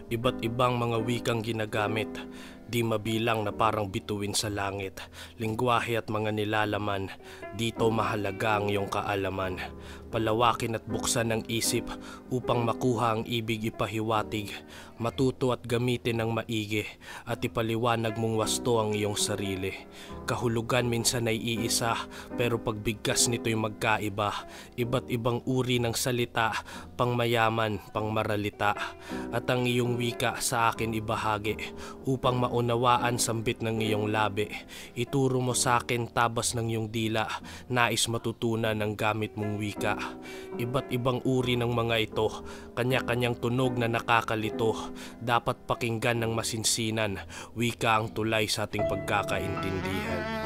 Iba't ibang mga wikang ginagamit, di mabilang na parang bituin sa langit. Lingwahe at mga nilalaman, dito mahalaga ang iyong kaalaman. Palawakin at buksan ang isip upang makuha ang ibig ipahiwatig. Matuto at gamitin ng maigi at ipaliwanag mong wasto ang iyong sarili. Kahulugan minsan ay iisa pero pagbigkas nito'y magkaiba. Iba't ibang uri ng salita, pangmayaman, pangmaralita. At ang iyong wika sa akin ibahagi upang maunawaan sambit ng iyong labi. Ituro mo sa akin tabas ng iyong dila, nais matutunan ng gamit mong wika. Iba't ibang uri ng mga ito, kanya-kanyang tunog na nakakalito. Dapat pakinggan ng masinsinan, wika ang tulay sa ating pagkakaintindihan.